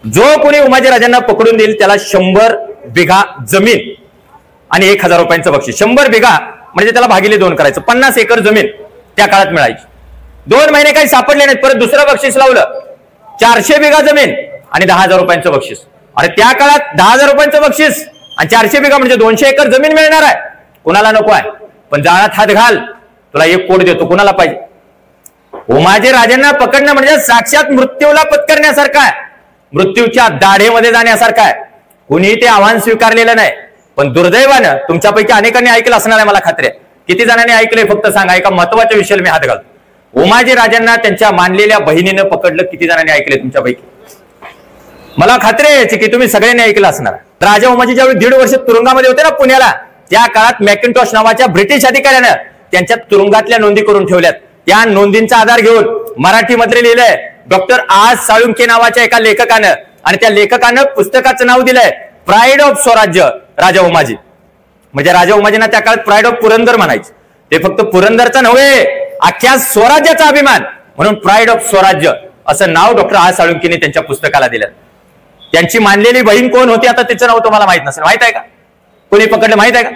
जो कोणी उमाजी राजांना पकडून देईल त्याला 100 बिघा जमीन आणि 1000 रुपयांचं बक्षीस. 100 बिघा म्हणजे त्याला भागिले 2 करायचं, 50 एकर जमीन त्या काळात मिळायची. 2 महिने काही सापडले नाहीत, परत दुसरं बक्षीस लावलं, 400 बिघा जमीन आणि 10,000 रुपयांचं बक्षीस. अरे त्या काळात 10,000 रुपयांचं बक्षीस आणि 400 बिघा म्हणजे 200 एकर जमीन मिळणार आहे. कुणाला नको आहे? पण जाळात हात घाल, तुला 1 कोट देतो, कुणाला पाहिजे? उमाजी राजांना पकडणं म्हणजे साक्षात मृत्यूला पत्करण्यासारखं आहे, मृत्यूच्या दाढेमध्ये जाण्यासारखं आहे. कुणीही ते आव्हान स्वीकारलेलं नाही. पण दुर्दैवानं तुमच्यापैकी अनेकांनी ऐकलं असणार आहे, मला खात्री आहे. किती जणांनी ऐकलंय फक्त सांगा. एका महत्वाच्या विषयाला मी हात घालतो. उमाजी राजांना त्यांच्या मानलेल्या बहिणीनं पकडलं, किती जणांनी ऐकले तुमच्यापैकी? मला खात्री आहे की तुम्ही सगळ्यांनी ऐकलं असणार. राजा उमाजी ज्यावेळी 1.5 वर्ष तुरुंगामध्ये होते ना पुण्याला, त्या काळात मॅकिंटॉश नावाच्या ब्रिटिश अधिकाऱ्यानं त्यांच्या तुरुंगातल्या नोंदी करून ठेवल्यात. त्या नोंदींचा आधार घेऊन मराठीमध्ये लिहिलंय डॉक्टर आज साळुंखे नावाच्या एका लेखकानं, आणि त्या लेखकानं पुस्तकाचं नाव दिलंय प्राईड ऑफ स्वराज्य राजा उमाजी. म्हणजे राजा उमाजींना त्या काळात प्राईड ऑफ पुरंदर म्हणायचे. ते फक्त पुरंदरचा नव्हे, अख्ख्या स्वराज्याचा अभिमान, म्हणून प्राईड ऑफ स्वराज्य असं नाव डॉक्टर आज साळुंखेने त्यांच्या पुस्तकाला दिलं. त्यांची मानलेली बहीण कोण होती आता तिचं नाव तुम्हाला माहित नसेल, माहित आहे का? कोणी पकडलं माहित आहे का?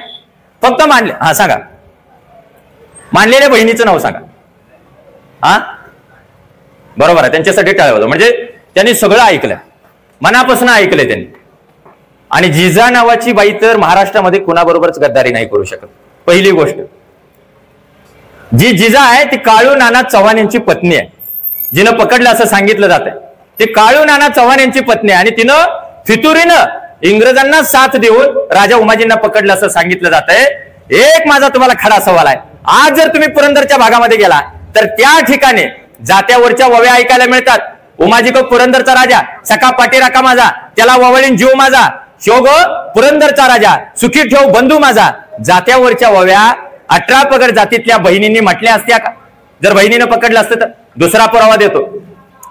फक्त मानले. हा सांगा, मानलेल्या बहिणीचं नाव सांगा. हा बरोबर आहे, त्यांच्यासाठी टाळलं. म्हणजे त्यांनी सगळं ऐकलं, मनापासून ऐकलंय त्यांनी. आणि जिजा नावाची बाई तर महाराष्ट्रामध्ये कुणाबरोबरच गद्दारी नाही करू शकत. पहिली गोष्ट, जी जिजा आहे ती काळू नाना चव्हाण यांची पत्नी आहे. जिनं पकडलं असं सांगितलं जात आहे ते काळू नाना चव्हाण यांची पत्नी आहे, आणि तिनं फितुरीनं इंग्रजांना साथ देऊन राजा उमाजींना पकडलं असं सांगितलं जात आहे. एक माझा तुम्हाला खरा सवाल आहे, आज जर तुम्ही पुरंदरच्या भागामध्ये गेला तर त्या ठिकाणी जात्यावरच्या वव्या ऐकायला मिळतात. उमाजी को पुरंदरचा राजा, सखा पाटी राखा माझा, त्याला ववळीन जीव माझा, शोग पुरंदरचा राजा, सुखी ठेव बंधू माझा. जात्यावरच्या वव्या 18 पगड जातीतल्या बहिणींनी म्हटल्या असत्या का? जर बहिणीनं पकडलं असतं तर. दुसरा पुरावा देतो.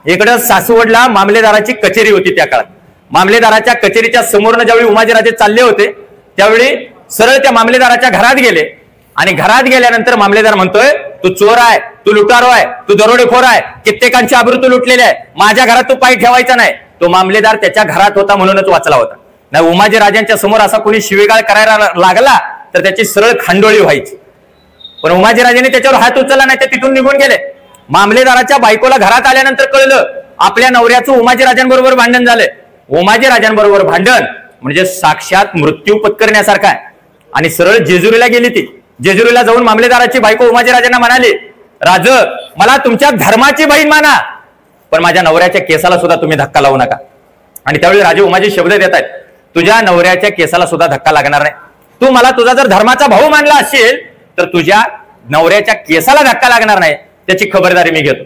इकडं सासवडला मामलेदाराची कचेरी होती त्या काळात. मामलेदाराच्या कचेरीच्या समोरनं ज्यावेळी उमाजीराजे चालले होते त्यावेळी सरळ त्या मामलेदाराच्या घरात गेले, आणि घरात गेल्यानंतर मामलेदार म्हणतोय तू चोर आहे, तू लुटारो आहे, तू दरोडेखोर आहे, कित्येकांची आबरू तू लुटलेली आहे, माझ्या घरात तू पाय ठेवायचा नाही. तो मामलेदार त्याच्या घरात होता म्हणूनच वाचला होता. नाही उमाजी राजांच्या समोर असा कोणी शिवीगाळ करायला लागला तर त्याची सरळ खांडोळी व्हायची. पण उमाजी राजांनी त्याच्यावर हात उचलला नाही, ते तिथून निघून गेले. मामलेदाराच्या बायकोला घरात आल्यानंतर कळलं आपल्या नवऱ्याचं उमाजी राजांबरोबर भांडण झालंय. उमाजी राजांबरोबर भांडण म्हणजे साक्षात मृत्यू पत्करण्यासारखा आहे. आणि सरळ जेजुरीला गेली ती. जेजुरीला जाऊन मामलेदाराची बायको उमाजी राजांना म्हणाली, राज मला तुमच्या धर्माची बहीण माना, पण माझ्या नवऱ्याच्या केसाला सुद्धा तुम्ही धक्का लावू नका. आणि त्यावेळी राजे उमाजी शब्द देत आहेत, तुझ्या नवऱ्याच्या केसाला सुद्धा धक्का लागणार नाही. तू मला तुझा जर धर्माचा भाऊ मानला असेल तर तुझ्या नवऱ्याच्या केसाला धक्का लागणार नाही, त्याची खबरदारी मी घेतो.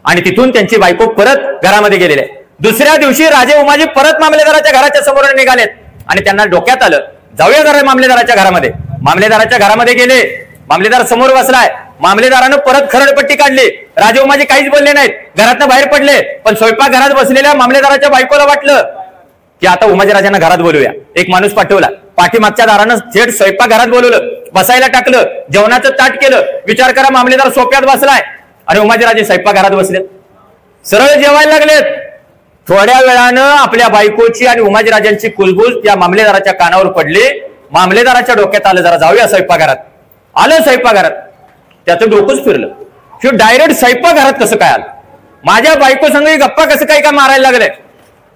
आणि तिथून त्यांची बायको परत घरामध्ये गेलेली आहे. दुसऱ्या दिवशी राजे उमाजी परत मामलेदाराच्या घराच्या समोर निघालेत आणि त्यांना डोक्यात आलं जाऊया जरा मामलेदाराच्या घरामध्ये. मामलेदाराच्या घरामध्ये गेले. मामलेदार समोर बसलाय. मामलेदारानं परत खरडपट्टी काढली. राजे उमाजी काहीच बोलले नाहीत, घरातनं बाहेर पडले. पण स्वयंपाक घरात बसलेल्या मामलेदाराच्या बायकोला वाटलं की आता उमाजी राजांना घरात बोलूया. एक माणूस पाठवला. पाठीमागच्या दारानं थेट स्वयंपाक घरात बोलवलं, बसायला टाकलं, जेवणाचं ताट केलं. विचार करा, मामलेदार सोप्यात बसलाय आणि उमाजी राजे स्वयंपाक घरात बसलेत, सरळ जेवायला लागलेत. थोड्या वेळानं आपल्या बायकोची आणि उमाजी राजांची कुलबुज त्या मामलेदाराच्या कानावर पडली. मामलेदाराच्या डोक्यात आलं जरा जाऊया स्वयंपाकघरात. आलं स्वयंपाकघरात, त्याचं डोकंच फिरलं की डायरेक्ट स्वयंपाकघरात कसं काय आलं, माझ्या बायको संग गप्पा कसं काय का मारायला लागले.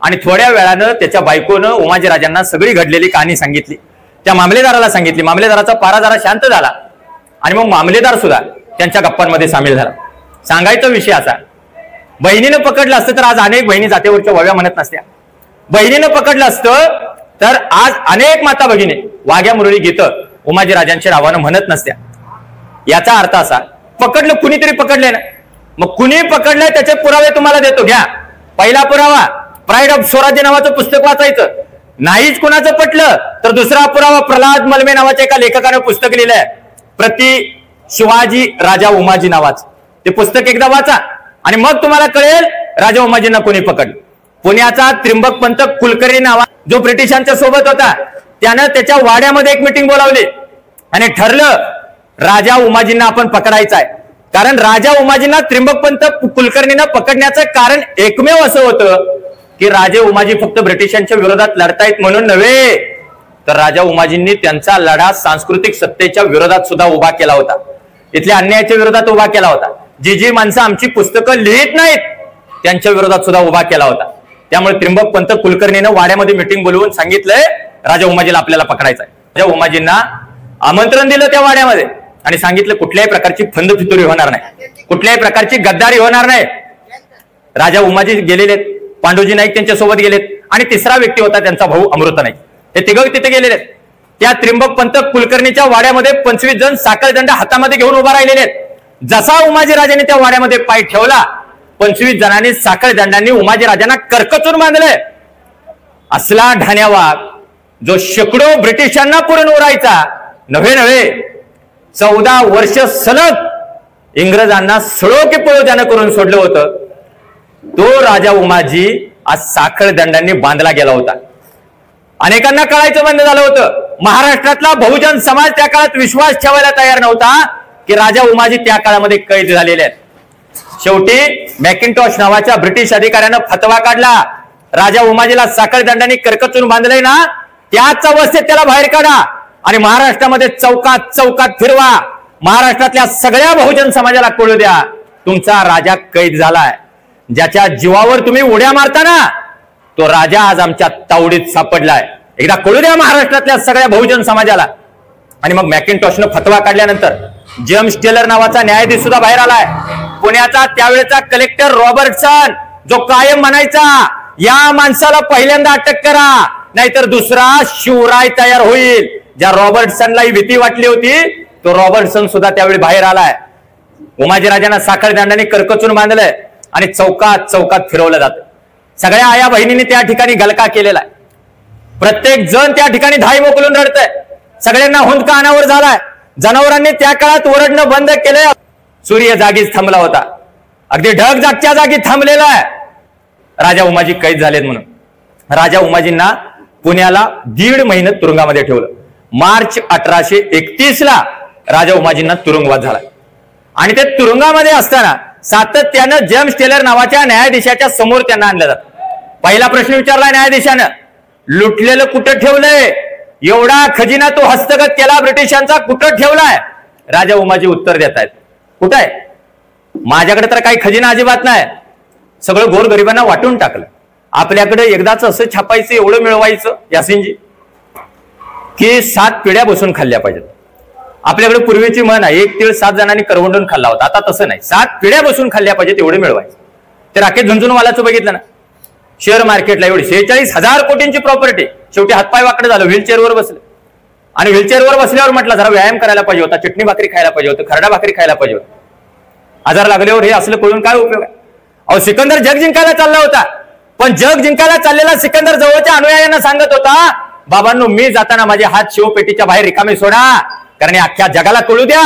आणि थोड्या वेळानं त्याच्या बायकोनं उमाजी राजांना सगळी घडलेली कहाणी सांगितली, त्या मामलेदाराला सांगितली. मामलेदाराचा पारा जरा शांत झाला आणि मग मामलेदार सुद्धा त्यांच्या गप्पांमध्ये सामील झाला. सांगायचा विषय असा, बहिणीनं पकडलं असतं तर आज अनेक बहिणी जातेवरच्या वव्या म्हणत नसत्या. बहिणीनं पकडलं असतं तर आज अनेक माता भगिनी वाघ्या मुरळी गीत उमाजी राजांच्या नावानं म्हणत नसत्या. याचा अर्थ असा, पकडलं कुणीतरी पकडले ना, मग कुणी पकडलंय त्याचे पुरावे तुम्हाला देतो. घ्या पहिला पुरावा, प्राईड ऑफ स्वराज्य नावाचं पुस्तक वाचायचं. नाहीच कुणाचं पटलं तर दुसरा पुरावा, प्रल्हाद मलमे नावाच्या एका लेखकानं पुस्तक लिहिलंय, प्रति शिवाजी राजा उमाजी नावाचं. ते पुस्तक एकदा वाचा आणि मग तुम्हाला कळेल राजा उमाजींना कोणी पकडलं. पुण्याचा त्रिंबकपंत कुलकर्णी नावा जो ब्रिटिशांच्या सोबत होता, त्यानं त्याच्या वाड्यामध्ये एक मीटिंग बोलावली आणि ठरलं राजा उमाजींना आपण पकडायचं आहे. कारण राजा उमाजींना त्रिंबकपंत कुलकर्णीनं पकडण्याचं कारण एकमेव असं होतं की राजे उमाजी फक्त ब्रिटिशांच्या विरोधात लढतायत म्हणून नव्हे, तर राजा उमाजींनी त्यांचा लढा सांस्कृतिक सत्तेच्या विरोधात सुद्धा उभा केला होता, इथल्या अन्यायाच्या विरोधात उभा केला होता. जी माणसं आमची पुस्तकं लिहित नाहीत त्यांच्या विरोधात सुद्धा उभा केला होता. त्यामुळे त्रिंबकपंत कुलकर्णीनं वाड्यामध्ये मीटिंग बोलवून सांगितलंय राजा उमाजीला आपल्याला पकडायचं आहे. राजा उमाजींना आमंत्रण दिलं त्या वाड्यामध्ये आणि सांगितलं कुठल्याही प्रकारची फंदफितुरी होणार नाही, कुठल्याही प्रकारची गद्दारी होणार नाही. राजा उमाजी गेलेले, पांडुजी नाईक त्यांच्या सोबत गेलेत आणि तिसरा व्यक्ती होता त्यांचा भाऊ अमृत नाईक. हे तिघं तिथे गेलेले. त्या त्रिंबकपंत कुलकर्णीच्या वाड्यामध्ये 25 जण साखळदंड हातामध्ये घेऊन उभा राहिलेले आहेत. जसा उमाजी राजांनी त्या वाड्यामध्ये पाय ठेवला, 25 जणांनी साखळदंडांनी उमाजी राजांना करकचून बांधलंय. असला ढाण्या वाघ जो शेकडो ब्रिटिशांना पुरून उरायचा नव्हे 14 वर्ष सलग इंग्रजांना सळो की पळो ज्यानं करून सोडलं होतं, तो राजा उमाजी आज साखळदंडांनी बांधला गेला होता. अनेकांना कळायचं बंद झालं होतं. महाराष्ट्रातला बहुजन समाज त्या काळात विश्वास ठेवायला तयार नव्हता की राजा उमाजी त्या काळामध्ये कैद झालेले आहेत. शेवटी मॅकिंटॉश नावाच्या ब्रिटिश अधिकाऱ्यानं फतवा काढला, राजा उमाजीला साखळदंडांनी करकचून बांधलंय ना, त्याच अवस्थेत त्याला बाहेर काढा आणि महाराष्ट्रामध्ये चौकात चौकात फिरवा. महाराष्ट्रातल्या सगळ्या बहुजन समाजाला कळू द्या तुमचा राजा कैद झालाय. ज्याच्या जीवावर तुम्ही उड्या मारता ना, तो राजा आज आमच्या तावडीत सापडलाय. एकदा कळू द्या महाराष्ट्रातल्या सगळ्या बहुजन समाजाला. आणि मग मॅकिंटॉशनं फतवा काढल्यानंतर जेम्स टेलर नावाचा न्यायाधीश सुद्धा बाहेर आलाय. पुण्याचा त्यावेळेचा कलेक्टर रॉबर्टसन, जो कायम म्हणायचा या माणसाला पहिल्यांदा अटक करा नाहीतर दुसरा शिवराय तयार होईल. ज्या रॉबर्टसनला ही भीती वाटली होती, तो रॉबर्टसन सुद्धा त्यावेळी बाहेर आलाय. उमाजी राजांना साखळदंडाने करकचून बांधलंय आणि चौकात चौकात फिरवलं जातं. सगळ्या आया बहिणींनी त्या ठिकाणी गलका केलेला आहे. प्रत्येक जण त्या ठिकाणी धाई मोकलून रडतंय. सगळ्यांना हुंदका अनावर झालाय. जनावरांनी त्या काळात ओरडणं बंद केलंय. सूर्य जागीच थांबला होता, अगदी ढग जागच्या जागी थांबलेला आहे. राजा उमाजी कैद झालेत म्हणून राजा उमाजींना पुण्याला 1.5 महिने तुरुंगामध्ये ठेवलं. मार्च 1831 ला राजा उमाजींना तुरुंगवास झाला आणि ते तुरुंगामध्ये असताना सातत्यानं जेम्स टेलर नावाच्या न्यायाधीशाच्या समोर त्यांना आणलं जातं. पहिला प्रश्न विचारला न्यायाधीशानं, लुटलेलं कुठं ठेवलंय? एवढा खजिना तो हस्तगत केला ब्रिटिशांचा, कुठं ठेवलाय? राजा उमाजी उत्तर देत आहेत, कुठं आहे? माझ्याकडे तर काही खजिना अजिबात नाही, सगळं गोरगरिबांना वाटून टाकलं. आपल्याकडे एकदाच असं छापायचं, एवढं मिळवायचं यासिनजी की 7 पिढ्या बसून खाल्ल्या पाहिजेत. आपल्याकडे पूर्वीची म्हण आहे, 1 तीळ 7 जणांनी करवंडून खाल्ला होता. आता तसं नाही, 7 पिढ्या बसून खाल्ल्या पाहिजेत एवढे मिळवायचं. ते राकेश झुंझुनवालाचं बघितलं ना, शेअर मार्केटला एवढी 46,000 कोटींची प्रॉपर्टी, शेवटी हातपाय वाकडे झालं, व्हीलचेअरवर बसले. आणि व्हीलचेअरवर बसल्यावर म्हटलं जरा व्यायाम करायला पाहिजे होता, चटणी भाकरी खायला पाहिजे होतं, खरडा भाकरी खायला पाहिजे होतं. आजार लागल्यावर हे असलं कळून काय उपयोग आहे? अहो, सिकंदर जग जिंकायला चालला होता, पण जग जिंकायला चाललेला सिकंदर जवळच्या अनुयायांना सांगत होता, बाबांनो मी जाताना माझे हात शिवपेटीच्या बाहेर रिकामे सोडा, कारण अख्ख्या जगाला कळू द्या.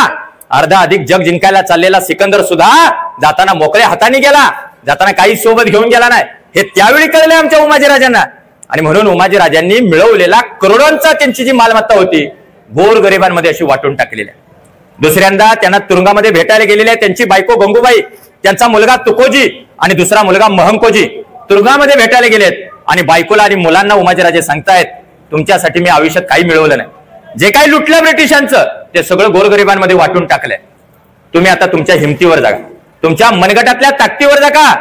अर्धा अधिक जग जिंकायला चाललेला सिकंदर सुद्धा जाताना मोकळ्या हाताने गेला, जाताना काही सोबत घेऊन गेला नाही. हे त्यावेळी कळले आमच्या उमाजी राजांना. आणि म्हणून उमाजी राजांनी मिळवलेला करोडोंचा त्यांची जी मालमत्ता होती गोरगरिबांमध्ये अशी वाटून टाकलेली आहे. दुसऱ्यांदा त्यांना तुरुंगामध्ये भेटायला गेलेले त्यांची बायको गंगूबाई, त्यांचा मुलगा तुकोजी आणि दुसरा मुलगा महंकोजी तुरुंगामध्ये भेटायला गेलेत. आणि बायकोला आणि मुलांना उमाजीराजे सांगतायत, तुमच्यासाठी मी आयुष्यात काही मिळवलं नाही, जे काही लुटलं ब्रिटिशांचं ते सगळं गोरगरिबांमध्ये वाटून टाकलंय. तुम्ही आता तुमच्या हिमतीवर जागा, तुमच्या मनगटातल्या ताकदीवर जागा,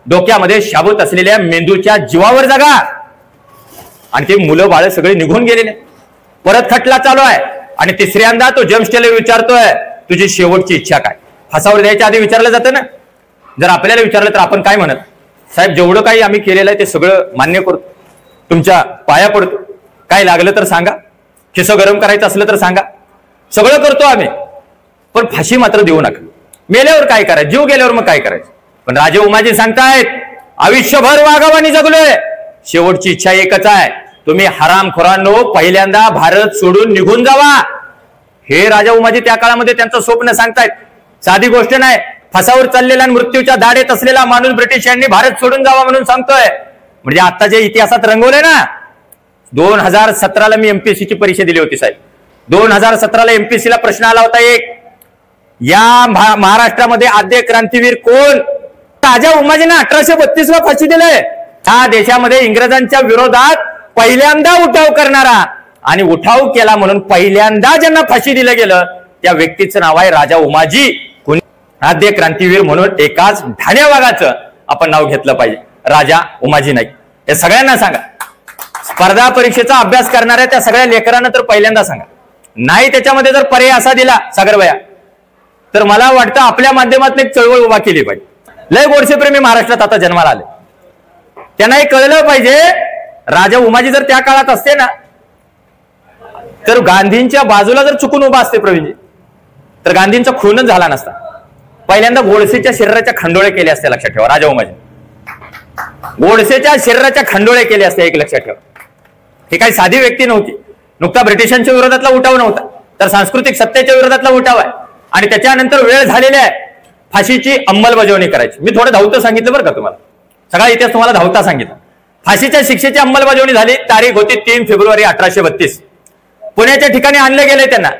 डोक्यामध्ये शाबूत असलेल्या मेंदूच्या जीवावर जागा. आणि ते मुलं बाळ सगळे निघून गेलेले, परत खटला चालू आहे. आणि तिसऱ्यांदा तो जेम्स टेलर विचारतोय, तुझी शेवटची इच्छा काय? फासावर द्यायच्या आधी विचारलं जातं ना. जर आपल्याला विचारलं तर आपण काय म्हणत, साहेब जेवढं काही आम्ही केलेलं आहे ते सगळं मान्य करतो, तुमच्या पाया पडतो, काय लागलं तर सांगा, खिसं गरम करायचं असलं तर सांगा, सगळं करतो आम्ही, पण फाशी मात्र देऊ नका. मेल्यावर काय करायचं, जीव गेल्यावर मग काय करायचं? पण राजे उमाजी सांगतायत, आयुष्यभर वागावानी जगलोय, शेवटची इच्छा एकच आहे, तुम्ही हरामखोरांनो पहिल्यांदा भारत सोडून निघून जावा. हे राजा उमाजी त्या काळामध्ये त्यांचं स्वप्न सांगतायत. साधी गोष्ट नाही, फासावर चाललेला मृत्यूच्या दाढेत असलेला माणूस ब्रिटिशांनी भारत सोडून जावा म्हणून सांगतोय. म्हणजे आता जे इतिहासात रंगवलंय ना, 2017ला मी एमपीएससीची परीक्षा दिली होती साहेब. 2017ला एमपीएससीला प्रश्न आला होता एक, या महाराष्ट्रामध्ये आद्य क्रांतीवीर कोण? राजा उमाजींना 1832ला फाशी दिलंय. ह्या देशामध्ये इंग्रजांच्या विरोधात पहिल्यांदा उठाव करणारा आणि उठाव केला म्हणून पहिल्यांदा ज्यांना फाशी दिलं गेलं त्या व्यक्तीचं नाव आहे राजा उमाजी. कोणी आद्य क्रांतीवीर म्हणून एकाच ढाण्या वाघाचं आपण नाव घेतलं पाहिजे, राजा उमाजी नाईक. हे सगळ्यांना सांगा, स्पर्धा परीक्षेचा अभ्यास करणाऱ्या त्या सगळ्या लेकरांना तर पहिल्यांदा सांगा. नाही त्याच्यामध्ये जर पर्याय असा दिला सागरवया, तर मला वाटतं आपल्या माध्यमातून एक चळवळ उभा केली पाहिजे. लय गोडसे प्रेमी महाराष्ट्रात आता जन्माला आले, त्यांना हे कळलं पाहिजे, राजा उमाजी जर त्या काळात असते ना, तर गांधींच्या बाजूला जर चुकून उभा असते प्रवीणजी, तर गांधींचा खूनच झाला नसता. पहिल्यांदा गोडसेच्या शरीराच्या खंडोळे केले असते, लक्षात ठेवा. राजा उमाजी गोडसेच्या शरीराच्या खंडोळे केले असते, एक लक्षात ठेवा. ही काही साधी व्यक्ती नव्हती. नुकता ब्रिटिशांच्या विरोधातला उठाव नव्हता, तर सांस्कृतिक सत्तेच्या विरोधातला उठाव आहे. आणि त्याच्यानंतर वेळ झालेली आहे फाशीची अंमलबजावणी करायची. मी थोडं धावतं सांगितलं बरं का तुम्हाला, सगळा इतिहास तुम्हाला धावता सांगितलं. फाशीच्या शिक्षेची अंमलबजावणी झाली, तारीख होती 3 फेब्रुवारी 1832. पुण्याच्या ठिकाणी आणलं गेलंय त्यांना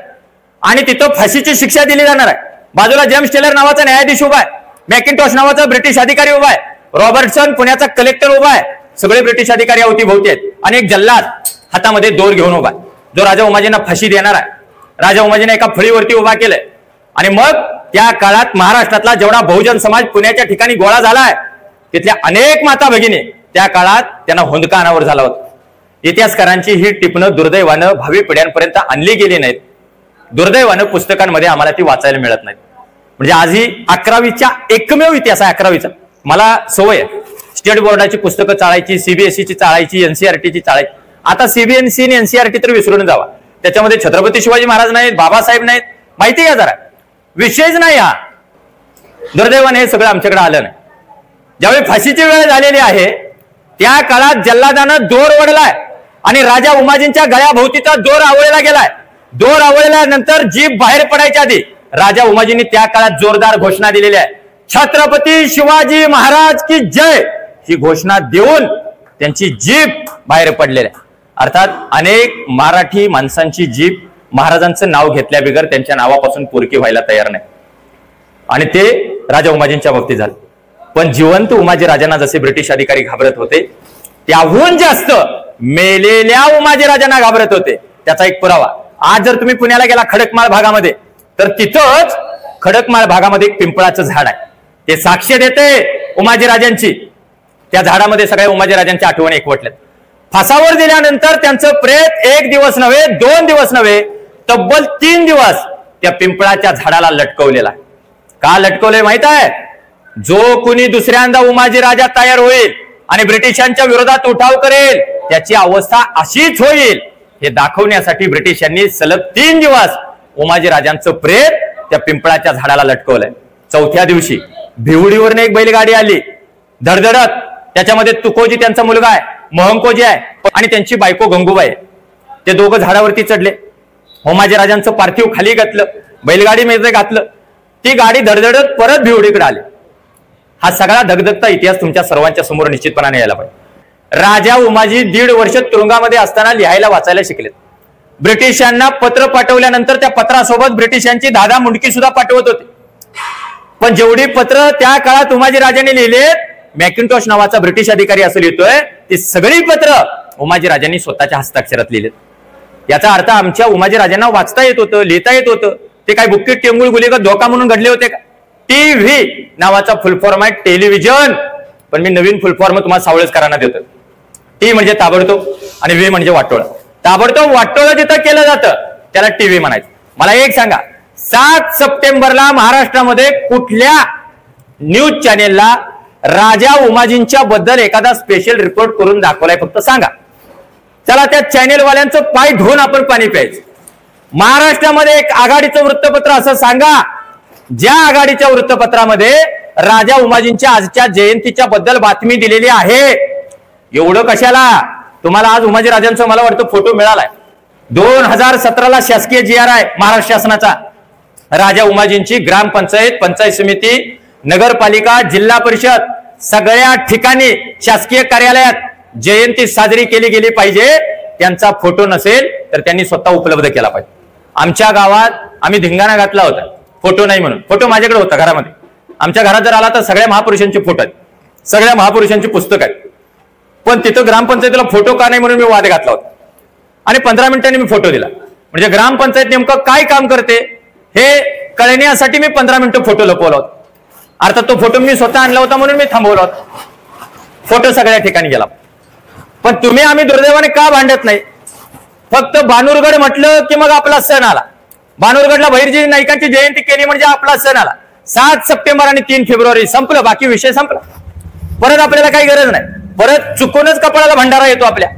आणि तिथं फाशीची शिक्षा दिली जाणार आहे. बाजूला जेम्स टेलर नावाचा न्यायाधीश उभा आहे, मॅकिंटॉश नावाचा ब्रिटिश अधिकारी उभा आहे, रॉबर्टसन पुण्याचा कलेक्टर उभा आहे, सगळे ब्रिटिश अधिकारी अवतीभोवती आहेत. आणि एक जल्लाद हातामध्ये दोर घेऊन उभा आहे, जो राजा उमाजींना फाशी देणार आहे. राजा उमाजींना एका फळीवरती उभा केलंय. आणि मग त्या काळात महाराष्ट्रातला जेवढा बहुजन समाज पुण्याच्या ठिकाणी गोळा झालाय, तिथल्या अनेक माता भगिनी त्या काळात त्यांना हुंदका अनावर झाला होता. इतिहासकारांची ही टिपणं दुर्दैवानं भावी पिढ्यांपर्यंत आणली गेली नाहीत. दुर्दैवानं पुस्तकांमध्ये आम्हाला ती वाचायला मिळत नाहीत. म्हणजे आजही 11वीच्या एकमेव इतिहास आहे 11वीचा. मला सवय आहे स्टेट बोर्डाची पुस्तकं चाळायची, सीबीएसईची चाळायची, एनसीआरटीची चाळायची. आता सीबीएसई आणि एनसीआरटी तर विसरून जावा, त्याच्यामध्ये छत्रपती शिवाजी महाराज नाहीत, बाबासाहेब नाहीत, माहिती घ्या जरा, विषयच नाही हा. दुर्दैवाने हे सगळं आमच्याकडे आलं नाही. ज्यावेळी फाशीची वेळ झालेली आहे त्या काळात जल्लादानं दोर ओढलाय आणि राजा उमाजींच्या गळ्याभोवतीचा दोर आवळला गेलाय. दोर आवळल्यानंतर जीभ बाहेर पडायच्या आधी राजा उमाजींनी त्या काळात जोरदार घोषणा दिलेली आहे, छत्रपती शिवाजी महाराज की जय, ही घोषणा देऊन त्यांची जीभ बाहेर पडलेली आहे. अर्थात अनेक मराठी माणसांची जीभ महाराजांचं नाव घेतल्या बिगर त्यांच्या नावापासून पुरकी व्हायला तयार नाही. आणि ते राजा उमाजींच्या बाबतीत झालं. पण जिवंत उमाजी राजांना जसे ब्रिटिश अधिकारी घाबरत होते, त्याहून जास्त मेलेल्या उमाजी राजांना घाबरत होते. त्याचा एक पुरावा, आज जर तुम्ही पुण्याला गेला खडकमाळ भागामध्ये, तर तिथंच खडकमाळ भागामध्ये एक पिंपळाचं झाड आहे. ते साक्ष देते उमाजी राजांची. त्या झाडामध्ये सगळ्या उमाजी राजांच्या आठवणी एकवटल्यात. फासावर दिल्यानंतर त्यांचं प्रेत 1 दिवस नव्हे, 2 दिवस नव्हे, तब्बल 3 दिवस त्या पिंपळाच्या झाडाला लटकवलेला आहे. का लटकवलंय माहित आहे? जो कुणी दुसऱ्यांदा उमाजी राजा तयार होईल आणि ब्रिटिशांच्या विरोधात उठाव करेल, त्याची अवस्था अशीच होईल हे दाखवण्यासाठी ब्रिटिशांनी सलग 3 दिवस उमाजी राजांचं प्रेत त्या पिंपळाच्या झाडाला लटकवलंय. 4थ्या दिवशी भिवडीवरने एक बैलगाडी आली धडधडत. त्याच्यामध्ये तुकोजी त्यांचा मुलगा आहे, महंकोजी आहे, आणि त्यांची बायको गंगूबाई आहे. ते दोघं झाडावरती चढले. उमाजी राजांचं पार्थिव खाली घातलं, बैलगाडीमध्ये घातलं. ती गाडी धडधडत परत भिवडीकडे आली. हा सगळा धगधगता इतिहास तुमच्या सर्वांच्या समोर निश्चितपणाने यायला पाहिजे. राजा उमाजी 1.5 वर्ष तुरुंगामध्ये असताना लिहायला वाचायला शिकलेत. ब्रिटिशांना पत्र पाठवल्यानंतर त्या पत्रासोबत ब्रिटिशांची 10 मुंडकी सुद्धा पाठवत होते. पण जेवढी पत्र त्या काळात उमाजी राजांनी लिहिलेत, मॅकिंटॉश नावाचा ब्रिटिश अधिकारी असं लिहितोय, ती सगळी पत्र उमाजी राजांनी स्वतःच्या हस्ताक्षरात लिहिलेत. याचा अर्थ आमच्या उमाजी राजांना वाचता येत होतं, लिहिता येत होतं. ते काय बुक्कीट टेंगुळ गुलिका धोका म्हणून घडले होते का? टीव्ही नावाचा फुल फॉर्म आहे टेलिव्हिजन. पण मी नवीन फुल फॉर्म तुम्हाला सावळजकरांना देतो. टी म्हणजे ताबडतोब आणि व्ही म्हणजे वाटोळं. ताबडतोब वाटोळं जिथं केलं जातं त्याला टीव्ही म्हणायचं. मला एक सांगा, 7 सप्टेंबरला महाराष्ट्रामध्ये कुठल्या न्यूज चॅनेलला राजा उमाजींच्या बद्दल एखादा स्पेशल रिपोर्ट करून दाखवलाय? फक्त सांगा. चला त्या चॅनेलवाल्यांचं पाय धुवून आपण पाणी प्यायचं. महाराष्ट्रामध्ये एक आघाडीचं वृत्तपत्र असं सांगा ज्या आघाडीच्या वृत्तपत्रामध्ये राजा उमाजींच्या आजच्या जयंतीच्या बद्दल बातमी दिलेली आहे. एवढं कशाला? तुम्हाला आज उमाजी राजांचा मला वाटतं फोटो मिळालाय. 2017ला शासकीय GR आहे महाराष्ट्र शासनाचा. राजा उमाजींची ग्रामपंचायत, पंचायत समिती, नगरपालिका, जिल्हा परिषद सगळ्या ठिकाणी शासकीय कार्यालयात जयंती साजरी केली गेली पाहिजे. त्यांचा फोटो नसेल तर त्यांनी स्वतः उपलब्ध केला पाहिजे. आमच्या गावात आम्ही धिंगाणा घातला होता फोटो नाही म्हणून. फोटो माझ्याकडे होता घरामध्ये. आमच्या घरात जर आला तर सगळ्या महापुरुषांचे फोटो आहेत, सगळ्या महापुरुषांची पुस्तक आहेत. पण तिथं ग्रामपंचायतीला फोटो का नाही म्हणून मी वाद घातला होता आणि 15 मिनिटांनी मी फोटो दिला. म्हणजे ग्रामपंचायत नेमकं काय काम करते हे कळण्यासाठी मी 15 मिनिटं फोटो लपवला होता. अर्थात तो फोटो मी स्वतः आणला होता म्हणून मी थांबवला होता. फोटो सगळ्या ठिकाणी गेला. पण तुम्ही आम्ही दुर्दैवाने का भांडत नाही? फक्त बानूरगड म्हटलं की मग आपला सण आला. बानूरगडला भैरजी नाईकांची जयंती केली म्हणजे आपला सण आला. 7 सप्टेंबर आणि 3 फेब्रुवारी संपलं, बाकी विषय संपला. परत आपल्याला काही गरज नाही. परत चुकूनच कपाळाला भंडारा येतो आपल्या.